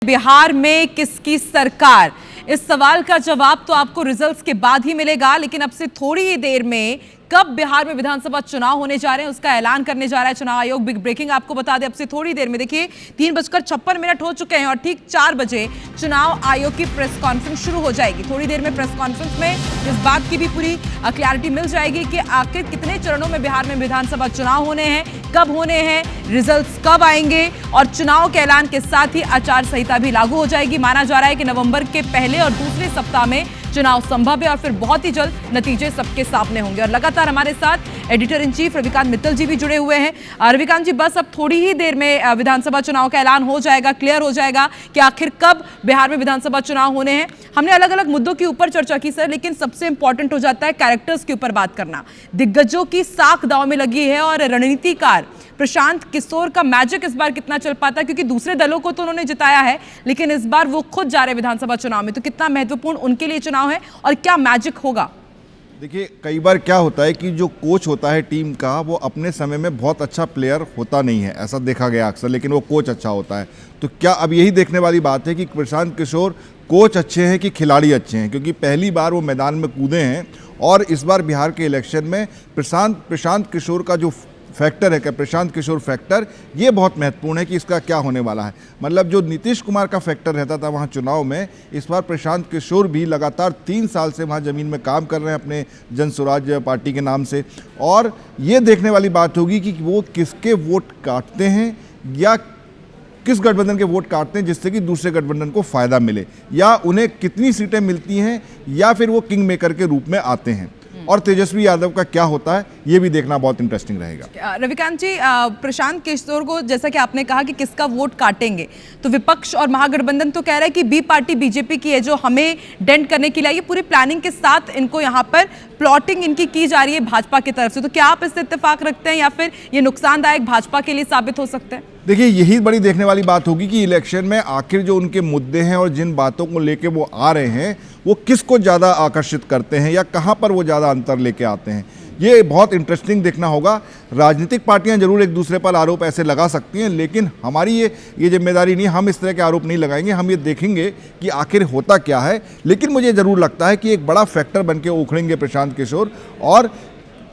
बिहार में किसकी सरकार? इस सवाल का जवाब तो आपको रिजल्ट्स के बाद ही मिलेगा, लेकिन अब से थोड़ी ही देर में कब बिहार में विधानसभा चुनाव होने जा रहे हैं उसका ऐलान करने जा रहा है चुनाव आयोग। बिग ब्रेकिंग आपको बता दें, अब से थोड़ी देर में देखिए 3:56 हो चुके हैं और ठीक 4 बजे चुनाव आयोग की प्रेस कॉन्फ्रेंस शुरू हो जाएगी। थोड़ी देर में प्रेस कॉन्फ्रेंस में इस बात की भी पूरी क्लैरिटी मिल जाएगी कि आखिर कितने चरणों में बिहार में विधानसभा चुनाव होने हैं, कब होने हैं, रिजल्ट्स कब आएंगे और चुनाव के ऐलान के साथ ही आचार संहिता भी लागू हो जाएगी। माना जा रहा है कि नवंबर के पहले और दूसरे सप्ताह में चुनाव संभव है और फिर बहुत ही जल्द नतीजे सबके सामने होंगे। और लगातार हमारे साथ editor in chief Ravikant Mittal ji भी जुड़े हुए हैं। रविकांत जी, बस अब थोड़ी ही देर में विधानसभा चुनाव का ऐलान हो जाएगा, क्लियर हो जाएगा कि आखिर कब बिहार में विधानसभा चुनाव होने हैं। हमने अलग अलग मुद्दों के ऊपर चर्चा की सर, लेकिन सबसे इंपॉर्टेंट हो जाता है कैरेक्टर्स के ऊपर बात करना। दिग्गजों की साख दांव में लगी है और रणनीतिकार प्रशांत किशोर का मैजिक इस बार कितना चल पाता है, क्योंकि दूसरे दलों को तो उन्होंने जिताया है लेकिन इस बार वो खुद जा रहे विधानसभा चुनाव में, तो कितना महत्वपूर्ण उनके लिए चुनाव है और क्या मैजिक होगा? देखिए, कई बार क्या होता है कि जो कोच होता है टीम का वो अपने समय में बहुत अच्छा प्लेयर होता नहीं है, ऐसा देखा गया अक्सर, लेकिन वो कोच अच्छा होता है। तो क्या अब यही देखने वाली बात है कि प्रशांत किशोर कोच अच्छे हैं कि खिलाड़ी अच्छे हैं, क्योंकि पहली बार वो मैदान में कूदे हैं और इस बार बिहार के इलेक्शन में प्रशांत किशोर का जो फैक्टर है, क्या प्रशांत किशोर फैक्टर, ये बहुत महत्वपूर्ण है कि इसका क्या होने वाला है। मतलब जो नीतीश कुमार का फैक्टर रहता था वहाँ चुनाव में, इस बार प्रशांत किशोर भी लगातार 3 साल से वहाँ ज़मीन में काम कर रहे हैं अपने जन स्वराज पार्टी के नाम से। और ये देखने वाली बात होगी कि वो किसके वोट काटते हैं या किस गठबंधन के वोट काटते हैं जिससे कि दूसरे गठबंधन को फ़ायदा मिले, या उन्हें कितनी सीटें मिलती हैं, या फिर वो किंग मेकर के रूप में आते हैं। और तेजस्वी यादव का क्या होता है ये भी देखना बहुत इंटरेस्टिंग रहेगा। रविकांत जी, प्रशांत किशोर को जैसा कि आपने कहा कि किसका वोट काटेंगे, तो विपक्ष और महागठबंधन तो कह रहा है कि बी पार्टी बीजेपी की है जो हमें डेंट करने के लिए, ये पूरी प्लानिंग के साथ इनको यहाँ पर प्लॉटिंग इनकी की जा रही है भाजपा की तरफ से। तो क्या आप इससे इत्तेफाक रखते हैं या फिर ये नुकसानदायक भाजपा के लिए साबित हो सकते हैं? देखिए, यही बड़ी देखने वाली बात होगी कि इलेक्शन में आखिर जो उनके मुद्दे हैं और जिन बातों को लेके वो आ रहे हैं वो किसको ज़्यादा आकर्षित करते हैं या कहाँ पर वो ज़्यादा अंतर लेके आते हैं। ये बहुत इंटरेस्टिंग देखना होगा। राजनीतिक पार्टियां जरूर एक दूसरे पर आरोप ऐसे लगा सकती हैं, लेकिन हमारी ये जिम्मेदारी नहीं, हम इस तरह के आरोप नहीं लगाएंगे। हम ये देखेंगे कि आखिर होता क्या है। लेकिन मुझे ज़रूर लगता है कि एक बड़ा फैक्टर बन के उखड़ेंगे प्रशांत किशोर, और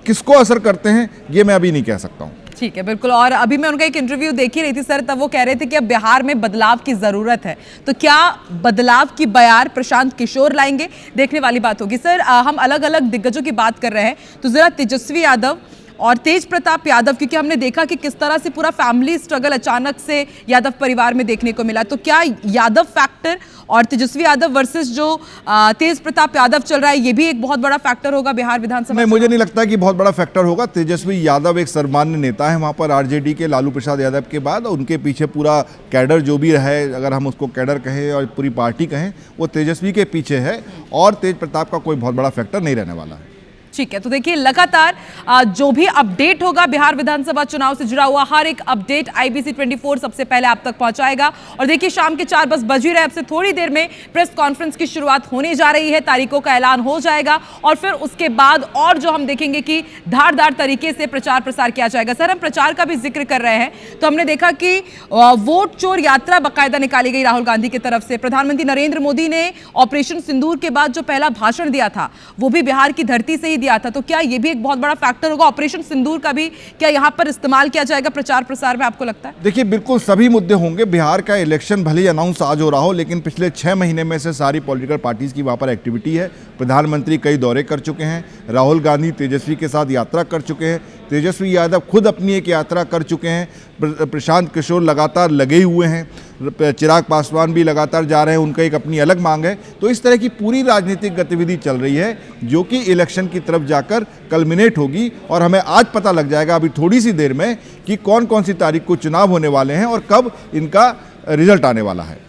किसको असर करते हैं ये मैं अभी नहीं कह सकता हूँ। ठीक है, बिल्कुल। और अभी मैं उनका एक इंटरव्यू देख ही रही थी सर, तब वो कह रहे थे कि अब बिहार में बदलाव की जरूरत है। तो क्या बदलाव की बयार प्रशांत किशोर लाएंगे? देखने वाली बात होगी। सर, हम अलग अलग दिग्गजों की बात कर रहे हैं, तो जरा तेजस्वी यादव और तेज प्रताप यादव, क्योंकि हमने देखा कि किस तरह से पूरा फैमिली स्ट्रगल अचानक से यादव परिवार में देखने को मिला, तो क्या यादव फैक्टर और तेजस्वी यादव वर्सेस जो तेज प्रताप यादव चल रहा है ये भी एक बहुत बड़ा फैक्टर होगा बिहार विधानसभा? नहीं, मुझे नहीं लगता कि बहुत बड़ा फैक्टर होगा। तेजस्वी यादव एक सर्वमान्य नेता है वहाँ पर आरजेडी के, लालू प्रसाद यादव के बाद, और उनके पीछे पूरा कैडर जो भी है, अगर हम उसको कैडर कहें और पूरी पार्टी कहें, वो तेजस्वी के पीछे है और तेज प्रताप का कोई बहुत बड़ा फैक्टर नहीं रहने वाला है। ठीक है, तो देखिए लगातार जो भी अपडेट होगा बिहार विधानसभा चुनाव से जुड़ा हुआ, हर एक अपडेट IBC 24 सबसे पहले आप तक पहुंचाएगा। और देखिए शाम के 4 बस बज ही रहे, अब से थोड़ी देर में प्रेस कॉन्फ्रेंस की शुरुआत होने जा रही है, तारीखों का ऐलान हो जाएगा और फिर उसके बाद और जो हम देखेंगे कि धारदार तरीके से प्रचार प्रसार किया जाएगा। सर, हम प्रचार का भी जिक्र कर रहे हैं, तो हमने देखा कि वोट चोर यात्रा बाकायदा निकाली गई राहुल गांधी की तरफ से। प्रधानमंत्री नरेंद्र मोदी ने ऑपरेशन सिंदूर के बाद जो पहला भाषण दिया था वो भी बिहार की धरती से ही दिया था, तो क्या ये भी एक बहुत बड़ा फैक्टर होगा? ऑपरेशन सिंदूर का भी क्या यहाँ पर इस्तेमाल किया जाएगा प्रचार प्रसार में, आपको लगता है? देखिए, बिल्कुल सभी मुद्दे होंगे। बिहार का इलेक्शन भले ही अनाउंस आज हो रहा हो, लेकिन पिछले 6 महीने में से सारी पॉलिटिकल पार्टीज की वहाँ पर एक्टिविटी है। प्रधानमंत्री कई दौरे कर चुके हैं, राहुल गांधी तेजस्वी के साथ यात्रा कर चुके हैं, तेजस्वी यादव खुद अपनी एक यात्रा कर चुके हैं, प्रशांत किशोर लगातार लगे हुए हैं, चिराग पासवान भी लगातार जा रहे हैं, उनका एक अपनी अलग मांग है। तो इस तरह की पूरी राजनीतिक गतिविधि चल रही है जो कि इलेक्शन की तरफ जाकर कल्मिनेट होगी, और हमें आज पता लग जाएगा अभी थोड़ी सी देर में कि कौन कौन सी तारीख को चुनाव होने वाले हैं और कब इनका रिजल्ट आने वाला है।